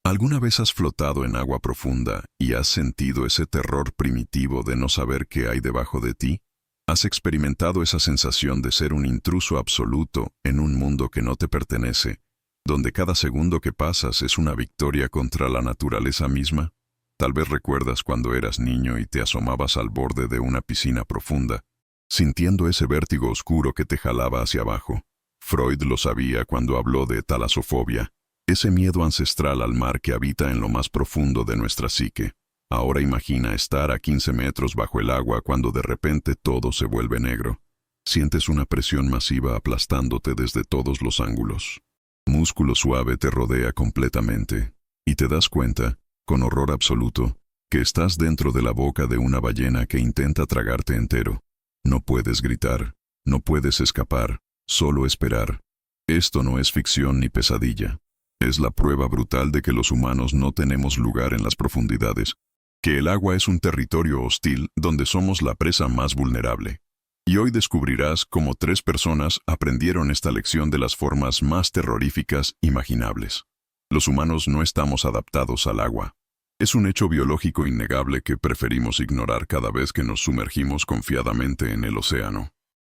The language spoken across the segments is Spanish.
¿Alguna vez has flotado en agua profunda y has sentido ese terror primitivo de no saber qué hay debajo de ti? ¿Has experimentado esa sensación de ser un intruso absoluto en un mundo que no te pertenece, donde cada segundo que pasas es una victoria contra la naturaleza misma? Tal vez recuerdas cuando eras niño y te asomabas al borde de una piscina profunda, sintiendo ese vértigo oscuro que te jalaba hacia abajo. Freud lo sabía cuando habló de talasofobia, ese miedo ancestral al mar que habita en lo más profundo de nuestra psique. Ahora imagina estar a 15 metros bajo el agua cuando de repente todo se vuelve negro. Sientes una presión masiva aplastándote desde todos los ángulos. Músculo suave te rodea completamente, y te das cuenta, con horror absoluto, que estás dentro de la boca de una ballena que intenta tragarte entero. No puedes gritar, no puedes escapar, solo esperar. Esto no es ficción ni pesadilla. Es la prueba brutal de que los humanos no tenemos lugar en las profundidades, que el agua es un territorio hostil donde somos la presa más vulnerable. Y hoy descubrirás cómo 3 personas aprendieron esta lección de las formas más terroríficas imaginables. Los humanos no estamos adaptados al agua. Es un hecho biológico innegable que preferimos ignorar cada vez que nos sumergimos confiadamente en el océano.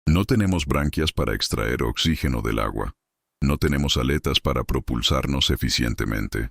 No tenemos branquias para extraer oxígeno del agua. No tenemos aletas para propulsarnos eficientemente.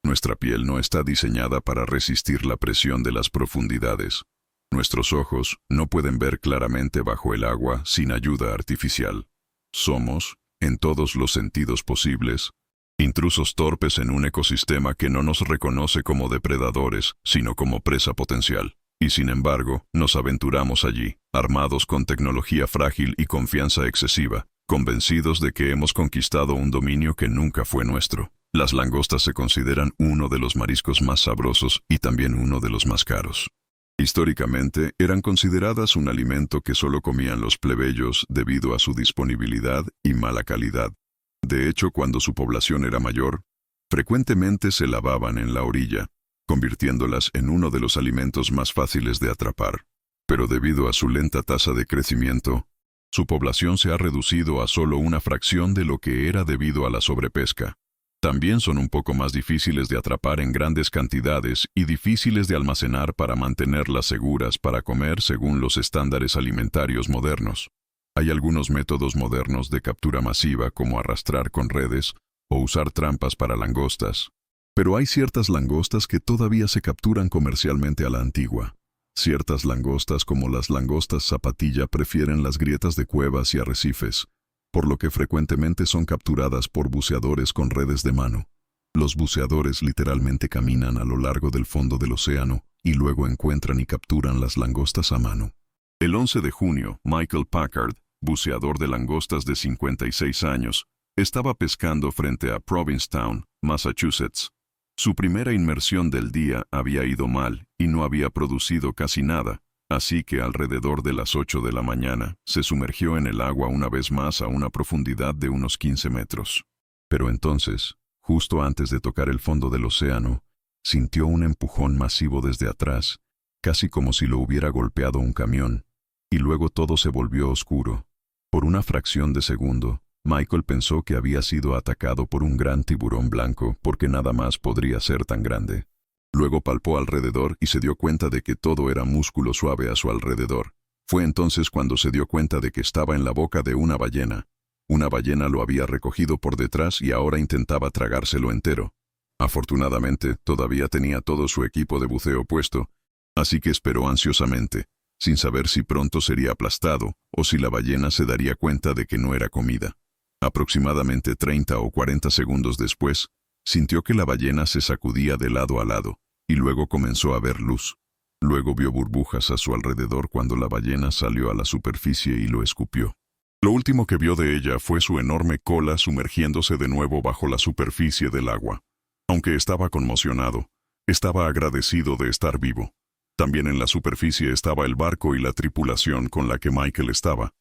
Nuestra piel no está diseñada para resistir la presión de las profundidades. Nuestros ojos no pueden ver claramente bajo el agua sin ayuda artificial. Somos, en todos los sentidos posibles, intrusos torpes en un ecosistema que no nos reconoce como depredadores, sino como presa potencial. Y sin embargo, nos aventuramos allí, armados con tecnología frágil y confianza excesiva, convencidos de que hemos conquistado un dominio que nunca fue nuestro. Las langostas se consideran uno de los mariscos más sabrosos y también uno de los más caros. Históricamente, eran consideradas un alimento que solo comían los plebeyos debido a su disponibilidad y mala calidad. De hecho, cuando su población era mayor, frecuentemente se lavaban en la orilla, convirtiéndolas en uno de los alimentos más fáciles de atrapar. Pero debido a su lenta tasa de crecimiento, su población se ha reducido a solo una fracción de lo que era debido a la sobrepesca. También son un poco más difíciles de atrapar en grandes cantidades y difíciles de almacenar para mantenerlas seguras para comer según los estándares alimentarios modernos. Hay algunos métodos modernos de captura masiva como arrastrar con redes o usar trampas para langostas. Pero hay ciertas langostas que todavía se capturan comercialmente a la antigua. Ciertas langostas como las langostas zapatilla prefieren las grietas de cuevas y arrecifes, por lo que frecuentemente son capturadas por buceadores con redes de mano. Los buceadores literalmente caminan a lo largo del fondo del océano y luego encuentran y capturan las langostas a mano. El 11 de junio, Michael Packard, buceador de langostas de 56 años, estaba pescando frente a Provincetown, Massachusetts. Su primera inmersión del día había ido mal y no había producido casi nada, así que alrededor de las 8 de la mañana se sumergió en el agua una vez más a una profundidad de unos 15 metros. Pero entonces, justo antes de tocar el fondo del océano, sintió un empujón masivo desde atrás, casi como si lo hubiera golpeado un camión, y luego todo se volvió oscuro. Por una fracción de segundo, Michael pensó que había sido atacado por un gran tiburón blanco porque nada más podría ser tan grande. Luego palpó alrededor y se dio cuenta de que todo era músculo suave a su alrededor. Fue entonces cuando se dio cuenta de que estaba en la boca de una ballena. Una ballena lo había recogido por detrás y ahora intentaba tragárselo entero. Afortunadamente, todavía tenía todo su equipo de buceo puesto, así que esperó ansiosamente, sin saber si pronto sería aplastado o si la ballena se daría cuenta de que no era comida. Aproximadamente 30 o 40 segundos después, sintió que la ballena se sacudía de lado a lado, y luego comenzó a ver luz. Luego vio burbujas a su alrededor cuando la ballena salió a la superficie y lo escupió. Lo último que vio de ella fue su enorme cola sumergiéndose de nuevo bajo la superficie del agua. Aunque estaba conmocionado, estaba agradecido de estar vivo. También en la superficie estaba el barco y la tripulación con la que Michael estaba,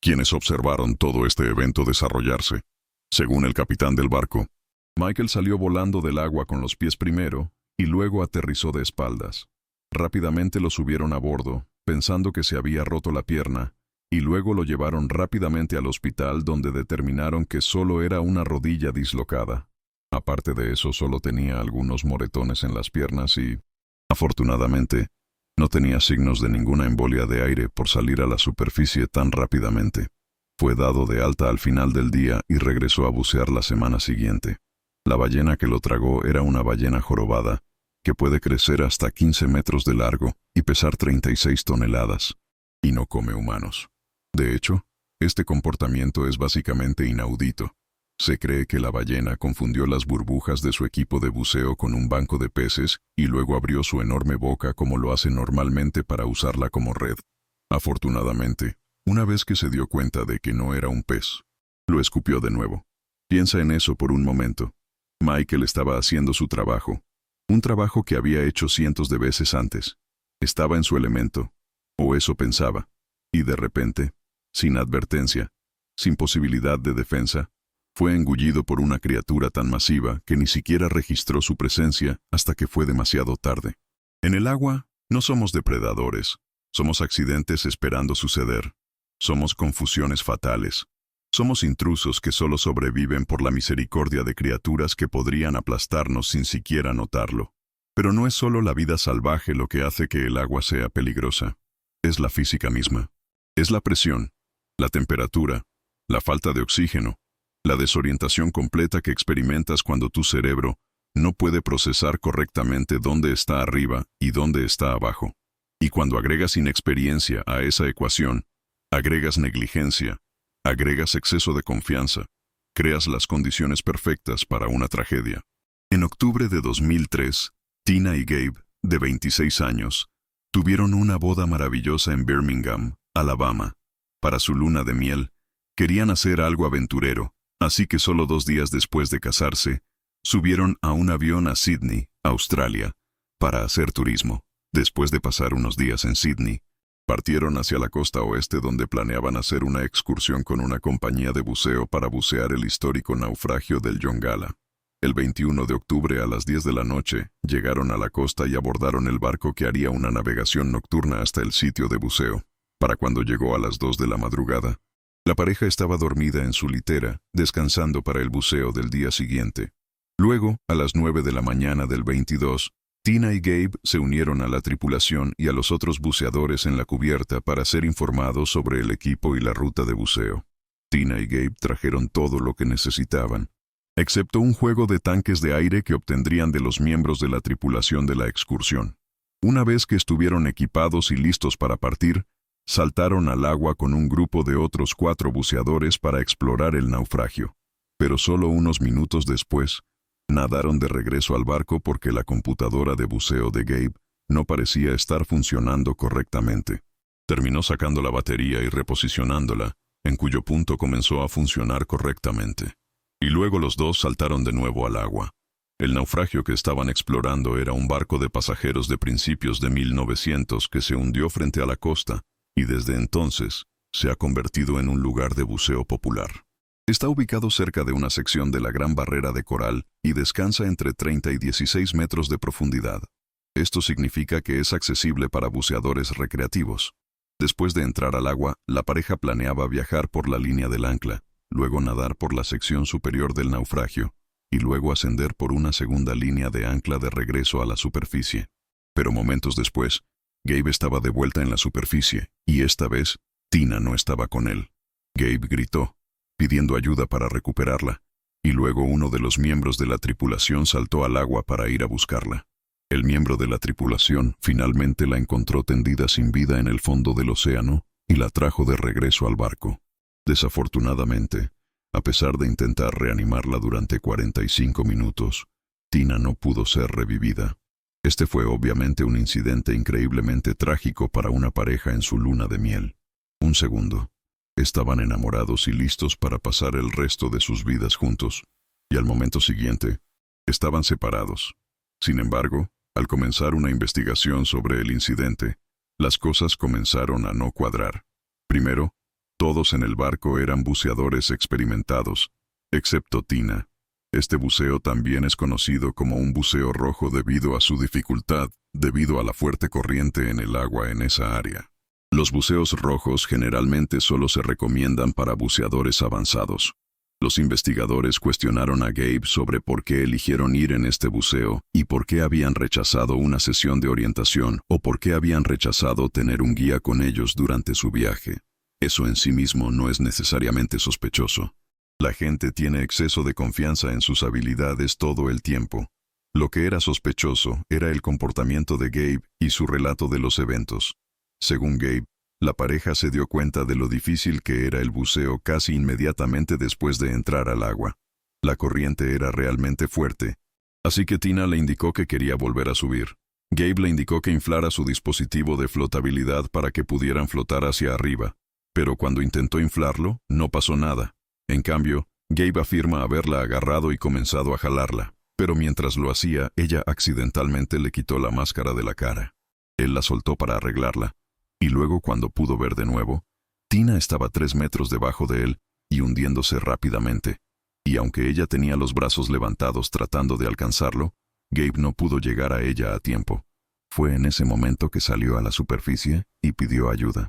quienes observaron todo este evento desarrollarse. Según el capitán del barco, Michael salió volando del agua con los pies primero y luego aterrizó de espaldas. Rápidamente lo subieron a bordo, pensando que se había roto la pierna, y luego lo llevaron rápidamente al hospital donde determinaron que solo era una rodilla dislocada. Aparte de eso, solo tenía algunos moretones en las piernas y, afortunadamente, no tenía signos de ninguna embolia de aire por salir a la superficie tan rápidamente. Fue dado de alta al final del día y regresó a bucear la semana siguiente. La ballena que lo tragó era una ballena jorobada, que puede crecer hasta 15 metros de largo y pesar 36 toneladas, y no come humanos. De hecho, este comportamiento es básicamente inaudito. Se cree que la ballena confundió las burbujas de su equipo de buceo con un banco de peces y luego abrió su enorme boca como lo hace normalmente para usarla como red. Afortunadamente, una vez que se dio cuenta de que no era un pez, lo escupió de nuevo. Piensa en eso por un momento. Michael estaba haciendo su trabajo, un trabajo que había hecho cientos de veces antes. Estaba en su elemento, o eso pensaba, y de repente, sin advertencia, sin posibilidad de defensa, fue engullido por una criatura tan masiva que ni siquiera registró su presencia hasta que fue demasiado tarde. En el agua, no somos depredadores, somos accidentes esperando suceder, somos confusiones fatales, somos intrusos que solo sobreviven por la misericordia de criaturas que podrían aplastarnos sin siquiera notarlo. Pero no es solo la vida salvaje lo que hace que el agua sea peligrosa, es la física misma. Es la presión, la temperatura, la falta de oxígeno, la desorientación completa que experimentas cuando tu cerebro no puede procesar correctamente dónde está arriba y dónde está abajo. Y cuando agregas inexperiencia a esa ecuación, agregas negligencia, agregas exceso de confianza, creas las condiciones perfectas para una tragedia. En octubre de 2003, Tina y Gabe, de 26 años, tuvieron una boda maravillosa en Birmingham, Alabama. Para su luna de miel, querían hacer algo aventurero, así que solo 2 días después de casarse, subieron a un avión a Sydney, Australia, para hacer turismo. Después de pasar unos días en Sydney, partieron hacia la costa oeste donde planeaban hacer una excursión con una compañía de buceo para bucear el histórico naufragio del Yongala. El 21 de octubre a las 10 de la noche, llegaron a la costa y abordaron el barco que haría una navegación nocturna hasta el sitio de buceo. Para cuando llegó a las 2 de la madrugada, la pareja estaba dormida en su litera, descansando para el buceo del día siguiente. Luego, a las 9 de la mañana del 22, Tina y Gabe se unieron a la tripulación y a los otros buceadores en la cubierta para ser informados sobre el equipo y la ruta de buceo. Tina y Gabe trajeron todo lo que necesitaban, excepto un juego de tanques de aire que obtendrían de los miembros de la tripulación de la excursión. Una vez que estuvieron equipados y listos para partir, saltaron al agua con un grupo de otros 4 buceadores para explorar el naufragio. Pero solo unos minutos después, nadaron de regreso al barco porque la computadora de buceo de Gabe no parecía estar funcionando correctamente. Terminó sacando la batería y reposicionándola, en cuyo punto comenzó a funcionar correctamente. Y luego los dos saltaron de nuevo al agua. El naufragio que estaban explorando era un barco de pasajeros de principios de 1900 que se hundió frente a la costa, y desde entonces se ha convertido en un lugar de buceo popular. Está ubicado cerca de una sección de la Gran Barrera de Coral y descansa entre 30 y 16 metros de profundidad. Esto significa que es accesible para buceadores recreativos. Después de entrar al agua, la pareja planeaba viajar por la línea del ancla, luego nadar por la sección superior del naufragio, y luego ascender por una segunda línea de ancla de regreso a la superficie. Pero momentos después, Gabe estaba de vuelta en la superficie, y esta vez, Tina no estaba con él. Gabe gritó, pidiendo ayuda para recuperarla, y luego uno de los miembros de la tripulación saltó al agua para ir a buscarla. El miembro de la tripulación finalmente la encontró tendida sin vida en el fondo del océano y la trajo de regreso al barco. Desafortunadamente, a pesar de intentar reanimarla durante 45 minutos, Tina no pudo ser revivida. Este fue obviamente un incidente increíblemente trágico para una pareja en su luna de miel. Un segundo. Estaban enamorados y listos para pasar el resto de sus vidas juntos, y al momento siguiente, estaban separados. Sin embargo, al comenzar una investigación sobre el incidente, las cosas comenzaron a no cuadrar. Primero, todos en el barco eran buceadores experimentados, excepto Tina. Este buceo también es conocido como un buceo rojo debido a su dificultad, debido a la fuerte corriente en el agua en esa área. Los buceos rojos generalmente solo se recomiendan para buceadores avanzados. Los investigadores cuestionaron a Gabe sobre por qué eligieron ir en este buceo y por qué habían rechazado una sesión de orientación o por qué habían rechazado tener un guía con ellos durante su viaje. Eso en sí mismo no es necesariamente sospechoso. La gente tiene exceso de confianza en sus habilidades todo el tiempo. Lo que era sospechoso era el comportamiento de Gabe y su relato de los eventos. Según Gabe, la pareja se dio cuenta de lo difícil que era el buceo casi inmediatamente después de entrar al agua. La corriente era realmente fuerte, así que Tina le indicó que quería volver a subir. Gabe le indicó que inflara su dispositivo de flotabilidad para que pudieran flotar hacia arriba, pero cuando intentó inflarlo, no pasó nada. En cambio, Gabe afirma haberla agarrado y comenzado a jalarla, pero mientras lo hacía, ella accidentalmente le quitó la máscara de la cara. Él la soltó para arreglarla. Y luego, cuando pudo ver de nuevo, Tina estaba 3 metros debajo de él y hundiéndose rápidamente. Y aunque ella tenía los brazos levantados tratando de alcanzarlo, Gabe no pudo llegar a ella a tiempo. Fue en ese momento que salió a la superficie y pidió ayuda.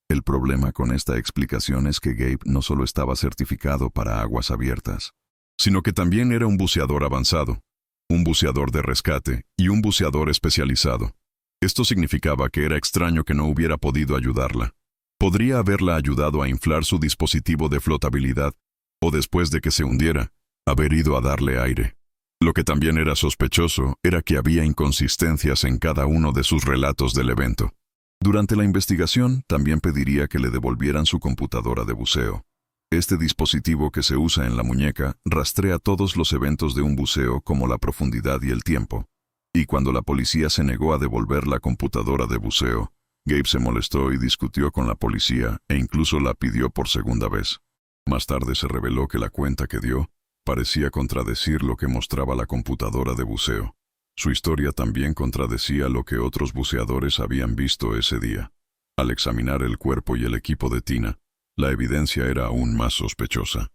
El problema con esta explicación es que Gabe no solo estaba certificado para aguas abiertas, sino que también era un buceador avanzado, un buceador de rescate y un buceador especializado. Esto significaba que era extraño que no hubiera podido ayudarla. Podría haberla ayudado a inflar su dispositivo de flotabilidad, o después de que se hundiera, haber ido a darle aire. Lo que también era sospechoso era que había inconsistencias en cada uno de sus relatos del evento. Durante la investigación, también pediría que le devolvieran su computadora de buceo. Este dispositivo que se usa en la muñeca rastrea todos los eventos de un buceo como la profundidad y el tiempo. Y cuando la policía se negó a devolver la computadora de buceo, Gabe se molestó y discutió con la policía e incluso la pidió por segunda vez. Más tarde se reveló que la cuenta que dio parecía contradecir lo que mostraba la computadora de buceo. Su historia también contradecía lo que otros buceadores habían visto ese día. Al examinar el cuerpo y el equipo de Tina, la evidencia era aún más sospechosa.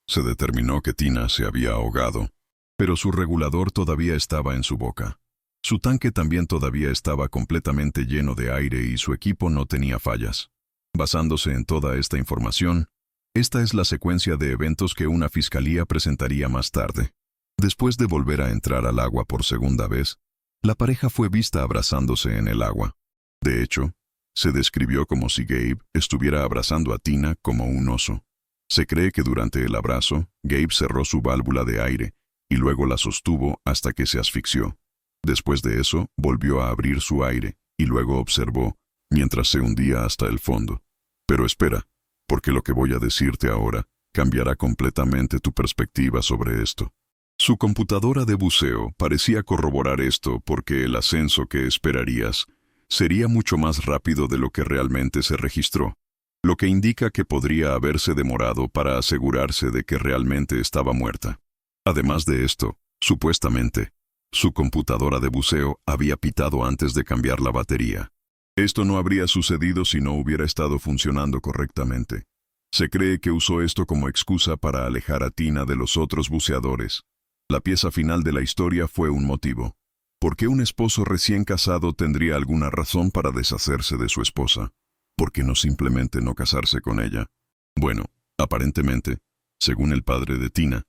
Se determinó que Tina se había ahogado, pero su regulador todavía estaba en su boca. Su tanque también todavía estaba completamente lleno de aire y su equipo no tenía fallas. Basándose en toda esta información, esta es la secuencia de eventos que una fiscalía presentaría más tarde. Después de volver a entrar al agua por segunda vez, la pareja fue vista abrazándose en el agua. De hecho, se describió como si Gabe estuviera abrazando a Tina como un oso. Se cree que durante el abrazo, Gabe cerró su válvula de aire y luego la sostuvo hasta que se asfixió. Después de eso, volvió a abrir su aire y luego observó mientras se hundía hasta el fondo. Pero espera, porque lo que voy a decirte ahora cambiará completamente tu perspectiva sobre esto. Su computadora de buceo parecía corroborar esto porque el ascenso que esperarías sería mucho más rápido de lo que realmente se registró, lo que indica que podría haberse demorado para asegurarse de que realmente estaba muerta. Además de esto, supuestamente, su computadora de buceo había pitado antes de cambiar la batería. Esto no habría sucedido si no hubiera estado funcionando correctamente. Se cree que usó esto como excusa para alejar a Tina de los otros buceadores. La pieza final de la historia fue un motivo. ¿Por qué un esposo recién casado tendría alguna razón para deshacerse de su esposa? ¿Por qué no simplemente no casarse con ella? Bueno, aparentemente, según el padre de Tina,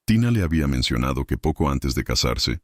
Tina le había mencionado que poco antes de casarse,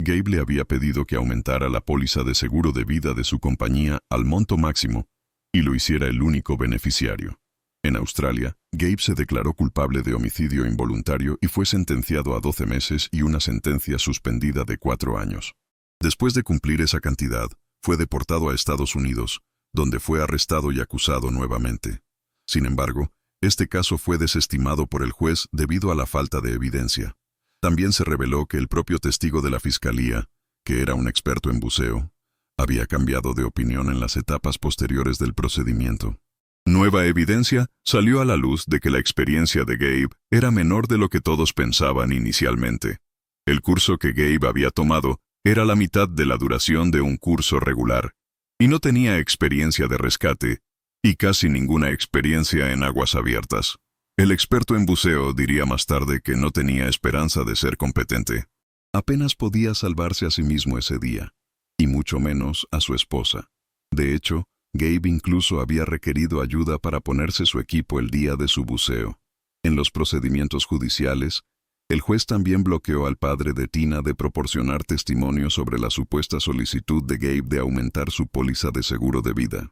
Gabe le había pedido que aumentara la póliza de seguro de vida de su compañía al monto máximo y lo hiciera el único beneficiario. En Australia, Gabe se declaró culpable de homicidio involuntario y fue sentenciado a 12 meses y una sentencia suspendida de 4 años. Después de cumplir esa cantidad, fue deportado a Estados Unidos, donde fue arrestado y acusado nuevamente. Sin embargo, este caso fue desestimado por el juez debido a la falta de evidencia. También se reveló que el propio testigo de la fiscalía, que era un experto en buceo, había cambiado de opinión en las etapas posteriores del procedimiento. Nueva evidencia salió a la luz de que la experiencia de Gabe era menor de lo que todos pensaban inicialmente. El curso que Gabe había tomado era la mitad de la duración de un curso regular, y no tenía experiencia de rescate, y casi ninguna experiencia en aguas abiertas. El experto en buceo diría más tarde que no tenía esperanza de ser competente. Apenas podía salvarse a sí mismo ese día, y mucho menos a su esposa. De hecho, Gabe incluso había requerido ayuda para ponerse su equipo el día de su buceo. En los procedimientos judiciales, el juez también bloqueó al padre de Tina de proporcionar testimonio sobre la supuesta solicitud de Gabe de aumentar su póliza de seguro de vida.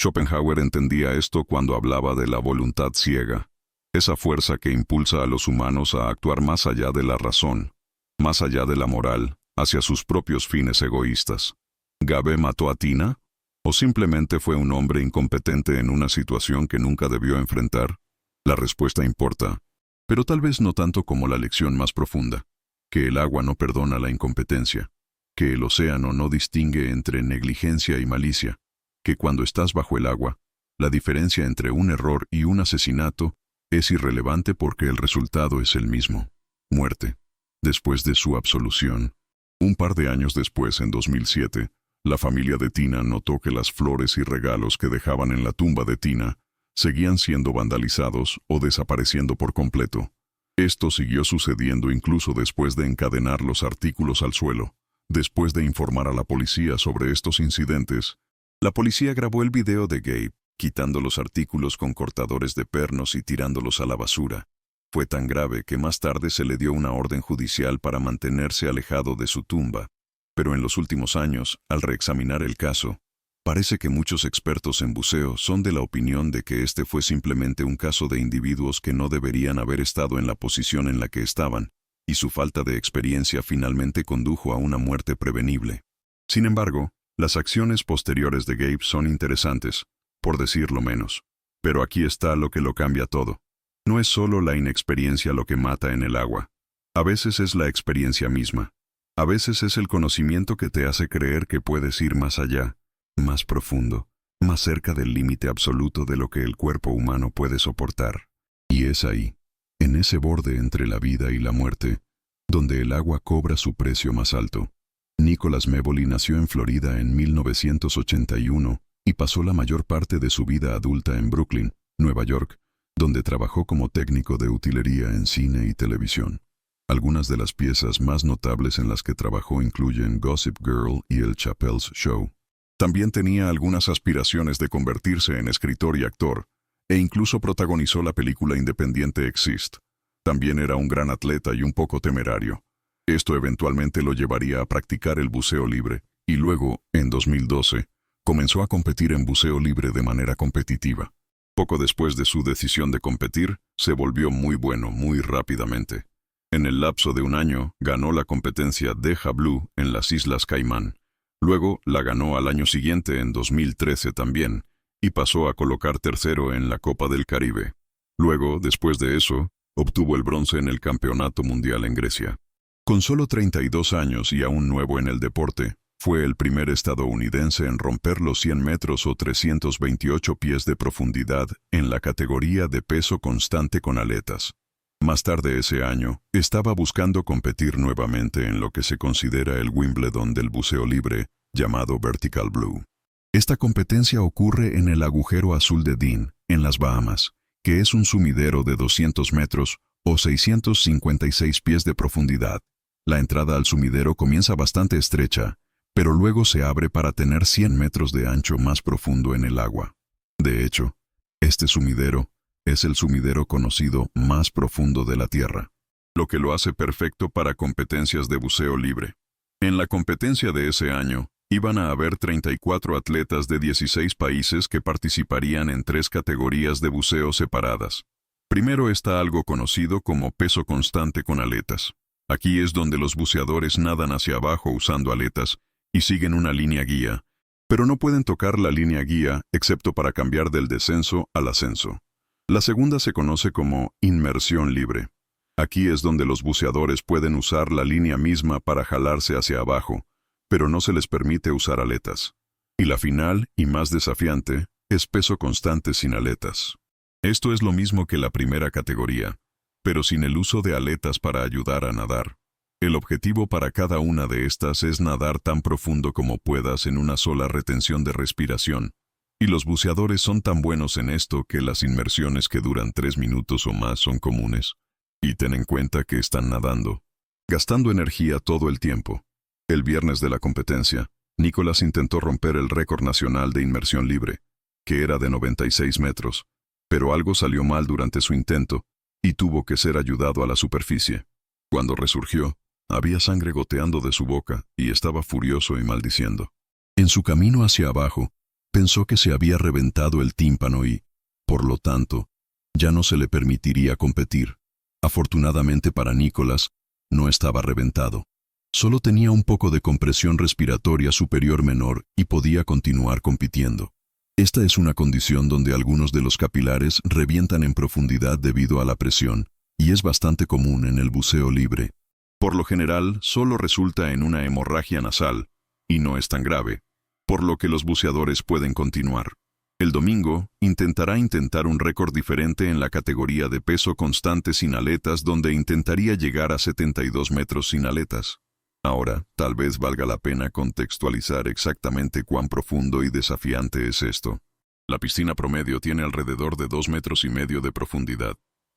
Schopenhauer entendía esto cuando hablaba de la voluntad ciega, esa fuerza que impulsa a los humanos a actuar más allá de la razón, más allá de la moral, hacia sus propios fines egoístas. ¿Gabe mató a Tina? ¿O simplemente fue un hombre incompetente en una situación que nunca debió enfrentar? La respuesta importa, pero tal vez no tanto como la lección más profunda, que el agua no perdona la incompetencia, que el océano no distingue entre negligencia y malicia, que cuando estás bajo el agua, la diferencia entre un error y un asesinato es irrelevante porque el resultado es el mismo: muerte. Después de su absolución, un par de años después, en 2007, la familia de Tina notó que las flores y regalos que dejaban en la tumba de Tina seguían siendo vandalizados o desapareciendo por completo. Esto siguió sucediendo incluso después de encadenar los artículos al suelo. Después de informar a la policía sobre estos incidentes, la policía grabó el video de Gabe, quitando los artículos con cortadores de pernos y tirándolos a la basura. Fue tan grave que más tarde se le dio una orden judicial para mantenerse alejado de su tumba. Pero en los últimos años, al reexaminar el caso, parece que muchos expertos en buceo son de la opinión de que este fue simplemente un caso de individuos que no deberían haber estado en la posición en la que estaban, y su falta de experiencia finalmente condujo a una muerte prevenible. Sin embargo, las acciones posteriores de Gabe son interesantes, por decirlo menos. Pero aquí está lo que lo cambia todo. No es solo la inexperiencia lo que mata en el agua. A veces es la experiencia misma. A veces es el conocimiento que te hace creer que puedes ir más allá, más profundo, más cerca del límite absoluto de lo que el cuerpo humano puede soportar. Y es ahí, en ese borde entre la vida y la muerte, donde el agua cobra su precio más alto. Nicholas Mevoli nació en Florida en 1981 y pasó la mayor parte de su vida adulta en Brooklyn, Nueva York, donde trabajó como técnico de utilería en cine y televisión. Algunas de las piezas más notables en las que trabajó incluyen Gossip Girl y El Chappelle's Show. También tenía algunas aspiraciones de convertirse en escritor y actor, e incluso protagonizó la película independiente Exist. También era un gran atleta y un poco temerario. Esto eventualmente lo llevaría a practicar el buceo libre, y luego, en 2012, comenzó a competir en buceo libre de manera competitiva. Poco después de su decisión de competir, se volvió muy bueno muy rápidamente. En el lapso de un año, ganó la competencia Deja Blue en las Islas Caimán. Luego la ganó al año siguiente, en 2013 también, y pasó a colocar tercero en la Copa del Caribe. Luego, después de eso, obtuvo el bronce en el Campeonato Mundial en Grecia. Con solo 32 años y aún nuevo en el deporte, fue el primer estadounidense en romper los 100 metros o 328 pies de profundidad en la categoría de peso constante con aletas. Más tarde ese año, estaba buscando competir nuevamente en lo que se considera el Wimbledon del buceo libre, llamado Vertical Blue. Esta competencia ocurre en el agujero azul de Dean, en las Bahamas, que es un sumidero de 200 metros o 656 pies de profundidad. La entrada al sumidero comienza bastante estrecha, pero luego se abre para tener 100 metros de ancho más profundo en el agua. De hecho, este sumidero es el sumidero conocido más profundo de la Tierra, lo que lo hace perfecto para competencias de buceo libre. En la competencia de ese año, iban a haber 34 atletas de 16 países que participarían en 3 categorías de buceo separadas. Primero está algo conocido como peso constante con aletas. Aquí es donde los buceadores nadan hacia abajo usando aletas y siguen una línea guía, pero no pueden tocar la línea guía excepto para cambiar del descenso al ascenso. La segunda se conoce como inmersión libre. Aquí es donde los buceadores pueden usar la línea misma para jalarse hacia abajo, pero no se les permite usar aletas. Y la final, y más desafiante, es peso constante sin aletas. Esto es lo mismo que la primera categoría, pero sin el uso de aletas para ayudar a nadar. El objetivo para cada una de estas es nadar tan profundo como puedas en una sola retención de respiración. Y los buceadores son tan buenos en esto que las inmersiones que duran 3 minutos o más son comunes. Y ten en cuenta que están nadando, gastando energía todo el tiempo. El viernes de la competencia, Nicholas intentó romper el récord nacional de inmersión libre, que era de 96 metros, pero algo salió mal durante su intento, y tuvo que ser ayudado a la superficie. Cuando resurgió, había sangre goteando de su boca y estaba furioso y maldiciendo. En su camino hacia abajo, pensó que se había reventado el tímpano y, por lo tanto, ya no se le permitiría competir. Afortunadamente para Nicholas, no estaba reventado. Solo tenía un poco de compresión respiratoria superior menor y podía continuar compitiendo. Esta es una condición donde algunos de los capilares revientan en profundidad debido a la presión, y es bastante común en el buceo libre. Por lo general, solo resulta en una hemorragia nasal, y no es tan grave, por lo que los buceadores pueden continuar. El domingo, intentará un récord diferente en la categoría de peso constante sin aletas, donde intentaría llegar a 72 metros sin aletas. Ahora, tal vez valga la pena contextualizar exactamente cuán profundo y desafiante es esto. La piscina promedio tiene alrededor de 2,5 metros de profundidad.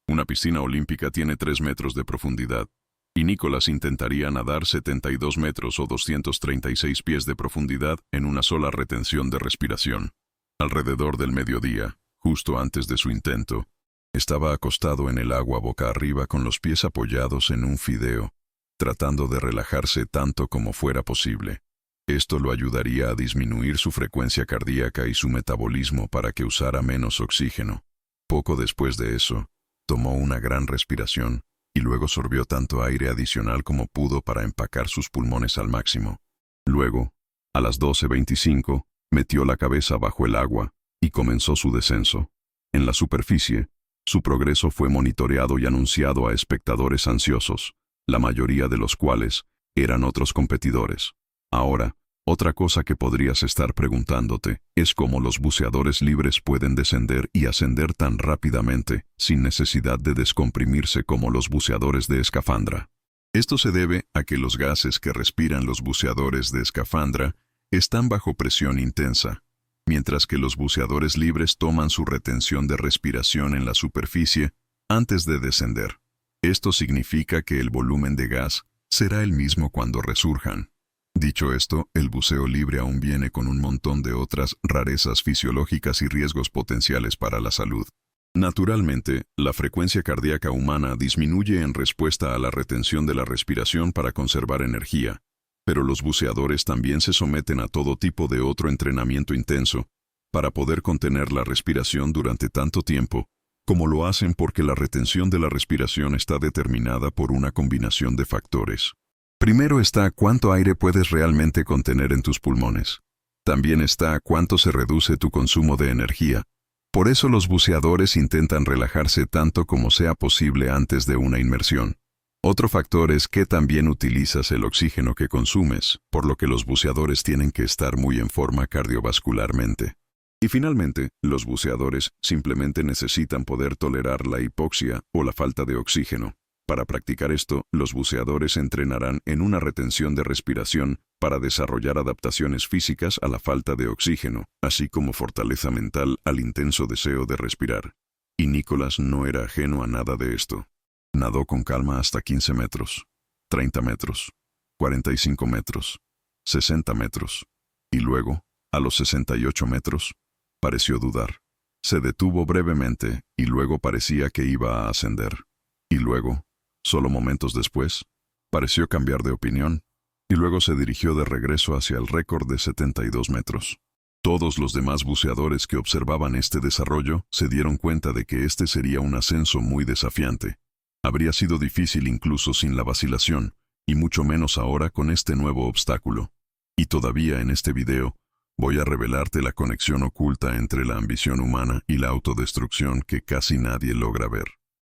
Una piscina olímpica tiene 3 metros de profundidad. Y Nicholas intentaría nadar 72 metros o 236 pies de profundidad en una sola retención de respiración. Alrededor del mediodía, justo antes de su intento, estaba acostado en el agua boca arriba con los pies apoyados en un fideo, tratando de relajarse tanto como fuera posible. Esto lo ayudaría a disminuir su frecuencia cardíaca y su metabolismo para que usara menos oxígeno. Poco después de eso, tomó una gran respiración y luego sorbió tanto aire adicional como pudo para empacar sus pulmones al máximo. Luego, a las 12:25, metió la cabeza bajo el agua y comenzó su descenso. En la superficie, su progreso fue monitoreado y anunciado a espectadores ansiosos, la mayoría de los cuales eran otros competidores. Ahora, otra cosa que podrías estar preguntándote es cómo los buceadores libres pueden descender y ascender tan rápidamente, sin necesidad de descomprimirse como los buceadores de escafandra. Esto se debe a que los gases que respiran los buceadores de escafandra están bajo presión intensa, mientras que los buceadores libres toman su retención de respiración en la superficie antes de descender. Esto significa que el volumen de gas será el mismo cuando resurjan. Dicho esto, el buceo libre aún viene con un montón de otras rarezas fisiológicas y riesgos potenciales para la salud. Naturalmente, la frecuencia cardíaca humana disminuye en respuesta a la retención de la respiración para conservar energía, pero los buceadores también se someten a todo tipo de otro entrenamiento intenso para poder contener la respiración durante tanto tiempo, como lo hacen porque la retención de la respiración está determinada por una combinación de factores. Primero está cuánto aire puedes realmente contener en tus pulmones. También está cuánto se reduce tu consumo de energía. Por eso los buceadores intentan relajarse tanto como sea posible antes de una inmersión. Otro factor es que también utilizas el oxígeno que consumes, por lo que los buceadores tienen que estar muy en forma cardiovascularmente. Y finalmente, los buceadores simplemente necesitan poder tolerar la hipoxia o la falta de oxígeno. Para practicar esto, los buceadores entrenarán en una retención de respiración para desarrollar adaptaciones físicas a la falta de oxígeno, así como fortaleza mental al intenso deseo de respirar. Y Nicholas no era ajeno a nada de esto. Nadó con calma hasta 15 metros, 30 metros, 45 metros, 60 metros, y luego, a los 68 metros, pareció dudar. Se detuvo brevemente y luego parecía que iba a ascender. Y luego, solo momentos después, pareció cambiar de opinión, y luego se dirigió de regreso hacia el récord de 72 metros. Todos los demás buceadores que observaban este desarrollo se dieron cuenta de que este sería un ascenso muy desafiante. Habría sido difícil incluso sin la vacilación, y mucho menos ahora con este nuevo obstáculo. Y todavía en este video, voy a revelarte la conexión oculta entre la ambición humana y la autodestrucción que casi nadie logra ver.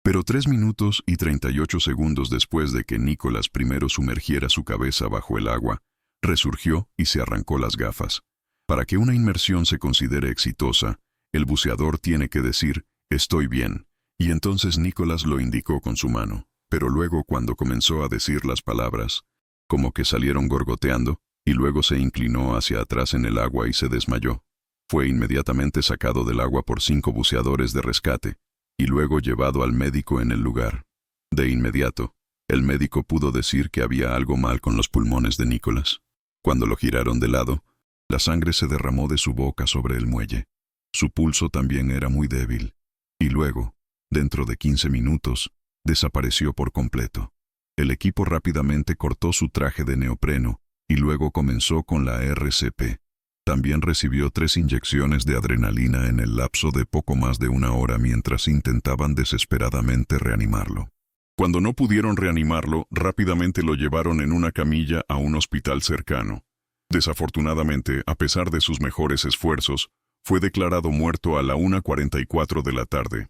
Pero 3 minutos y 38 segundos después de que Nicholas primero sumergiera su cabeza bajo el agua, resurgió y se arrancó las gafas. Para que una inmersión se considere exitosa, el buceador tiene que decir, «Estoy bien», y entonces Nicholas lo indicó con su mano. Pero luego cuando comenzó a decir las palabras, como que salieron gorgoteando, y luego se inclinó hacia atrás en el agua y se desmayó. Fue inmediatamente sacado del agua por 5 buceadores de rescate, y luego llevado al médico en el lugar. De inmediato, el médico pudo decir que había algo mal con los pulmones de Nicholas. Cuando lo giraron de lado, la sangre se derramó de su boca sobre el muelle. Su pulso también era muy débil. Y luego, Dentro de 15 minutos, desapareció por completo. El equipo rápidamente cortó su traje de neopreno y luego comenzó con la RCP. También recibió 3 inyecciones de adrenalina en el lapso de poco más de 1 hora mientras intentaban desesperadamente reanimarlo. Cuando no pudieron reanimarlo, rápidamente lo llevaron en una camilla a un hospital cercano. Desafortunadamente, a pesar de sus mejores esfuerzos, fue declarado muerto a la 1:44 de la tarde.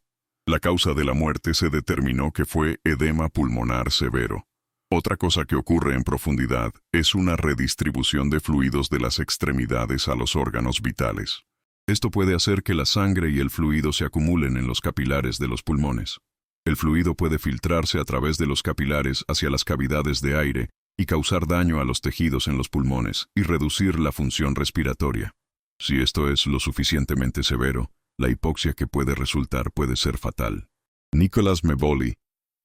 La causa de la muerte se determinó que fue edema pulmonar severo. Otra cosa que ocurre en profundidad es una redistribución de fluidos de las extremidades a los órganos vitales. Esto puede hacer que la sangre y el fluido se acumulen en los capilares de los pulmones. El fluido puede filtrarse a través de los capilares hacia las cavidades de aire y causar daño a los tejidos en los pulmones y reducir la función respiratoria. Si esto es lo suficientemente severo, la hipoxia que puede resultar puede ser fatal. Nicholas Mevoli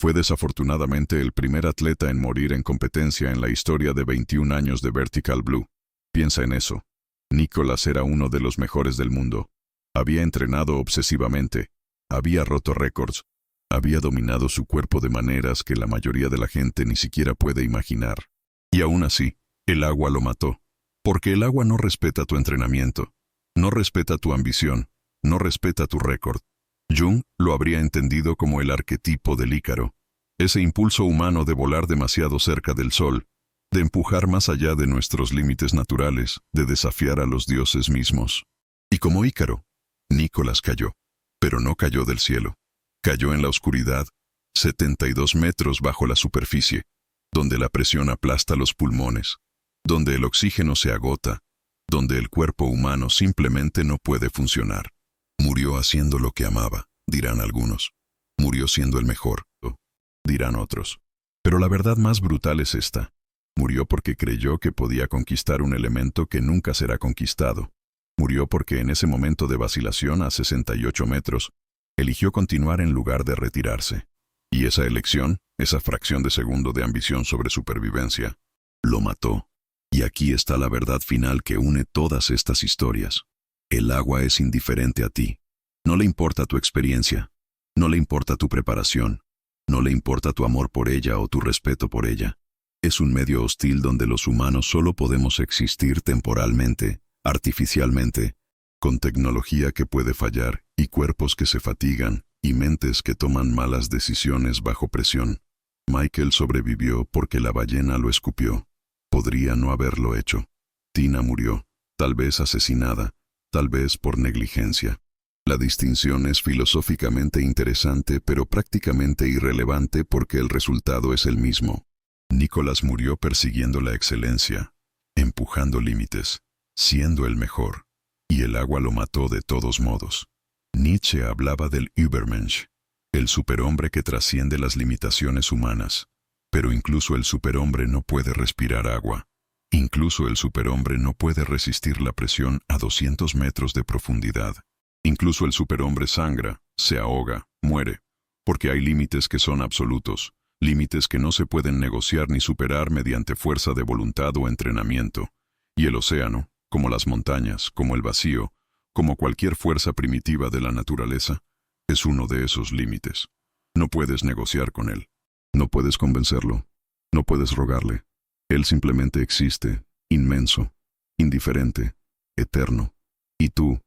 fue desafortunadamente el primer atleta en morir en competencia en la historia de 21 años de Vertical Blue. Piensa en eso. Nicholas era uno de los mejores del mundo. Había entrenado obsesivamente, había roto récords, había dominado su cuerpo de maneras que la mayoría de la gente ni siquiera puede imaginar. Y aún así, el agua lo mató. Porque el agua no respeta tu entrenamiento, no respeta tu ambición, no respeta tu récord. Jung lo habría entendido como el arquetipo del Ícaro, ese impulso humano de volar demasiado cerca del sol, de empujar más allá de nuestros límites naturales, de desafiar a los dioses mismos. Y como Ícaro, Nicholas cayó, pero no cayó del cielo. Cayó en la oscuridad, 72 metros bajo la superficie, donde la presión aplasta los pulmones, donde el oxígeno se agota, donde el cuerpo humano simplemente no puede funcionar. Murió haciendo lo que amaba, dirán algunos. Murió siendo el mejor, dirán otros. Pero la verdad más brutal es esta. Murió porque creyó que podía conquistar un elemento que nunca será conquistado. Murió porque en ese momento de vacilación a 68 metros, eligió continuar en lugar de retirarse. Y esa elección, esa fracción de segundo de ambición sobre supervivencia, lo mató. Y aquí está la verdad final que une todas estas historias. El agua es indiferente a ti. No le importa tu experiencia, no le importa tu preparación, no le importa tu amor por ella o tu respeto por ella. Es un medio hostil donde los humanos solo podemos existir temporalmente, artificialmente, con tecnología que puede fallar y cuerpos que se fatigan y mentes que toman malas decisiones bajo presión. Michael sobrevivió porque la ballena lo escupió. Podría no haberlo hecho. Tina murió, tal vez asesinada, tal vez por negligencia. La distinción es filosóficamente interesante pero prácticamente irrelevante porque el resultado es el mismo. Nicholas murió persiguiendo la excelencia, empujando límites, siendo el mejor, y el agua lo mató de todos modos. Nietzsche hablaba del Übermensch, el superhombre que trasciende las limitaciones humanas, pero incluso el superhombre no puede respirar agua. Incluso el superhombre no puede resistir la presión a 200 metros de profundidad. Incluso el superhombre sangra, se ahoga, muere, porque hay límites que son absolutos, límites que no se pueden negociar ni superar mediante fuerza de voluntad o entrenamiento. Y el océano, como las montañas, como el vacío, como cualquier fuerza primitiva de la naturaleza, es uno de esos límites. No puedes negociar con él. No puedes convencerlo. No puedes rogarle. Él simplemente existe, inmenso, indiferente, eterno. Y tú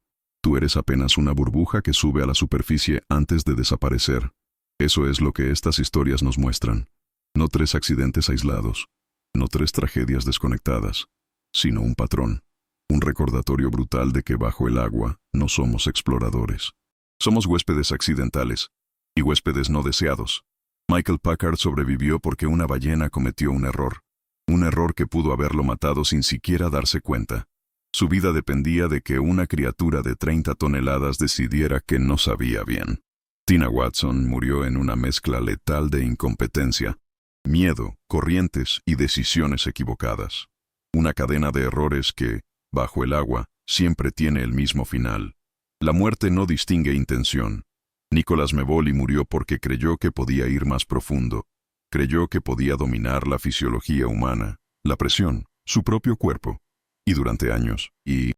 eres apenas una burbuja que sube a la superficie antes de desaparecer. Eso es lo que estas historias nos muestran. No 3 accidentes aislados, no 3 tragedias desconectadas, sino un patrón, un recordatorio brutal de que bajo el agua no somos exploradores. Somos huéspedes accidentales y huéspedes no deseados. Michael Packard sobrevivió porque una ballena cometió un error que pudo haberlo matado sin siquiera darse cuenta. Su vida dependía de que una criatura de 30 toneladas decidiera que no sabía bien. Tina Watson murió en una mezcla letal de incompetencia, miedo, corrientes y decisiones equivocadas. Una cadena de errores que, bajo el agua, siempre tiene el mismo final. La muerte no distingue intención. Nicholas Mevoli murió porque creyó que podía ir más profundo. Creyó que podía dominar la fisiología humana, la presión, su propio cuerpo. Y durante años, y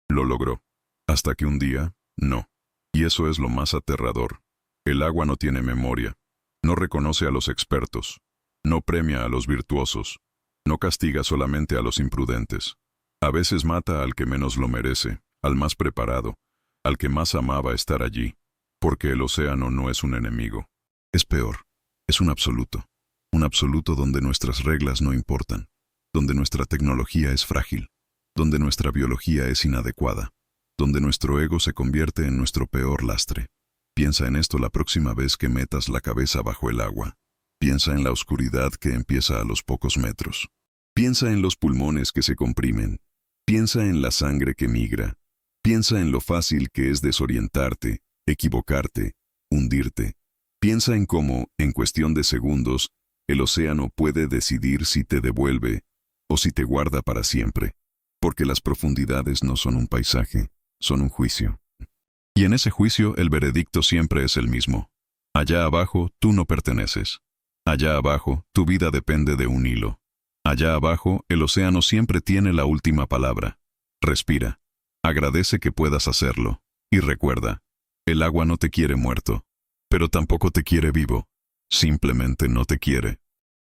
lo logró. Hasta que un día, no. Y eso es lo más aterrador. El agua no tiene memoria, no reconoce a los expertos, no premia a los virtuosos, no castiga solamente a los imprudentes. A veces mata al que menos lo merece, al más preparado, al que más amaba estar allí, porque el océano no es un enemigo. Es peor, es un absoluto donde nuestras reglas no importan, donde nuestra tecnología es frágil, donde nuestra biología es inadecuada, donde nuestro ego se convierte en nuestro peor lastre. Piensa en esto la próxima vez que metas la cabeza bajo el agua. Piensa en la oscuridad que empieza a los pocos metros. Piensa en los pulmones que se comprimen. Piensa en la sangre que migra. Piensa en lo fácil que es desorientarte, equivocarte, hundirte. Piensa en cómo, en cuestión de segundos, el océano puede decidir si te devuelve o si te guarda para siempre. Porque las profundidades no son un paisaje, son un juicio. Y en ese juicio el veredicto siempre es el mismo. Allá abajo tú no perteneces. Allá abajo tu vida depende de un hilo. Allá abajo el océano siempre tiene la última palabra. Respira. Agradece que puedas hacerlo. Y recuerda, el agua no te quiere muerto, pero tampoco te quiere vivo. Simplemente no te quiere.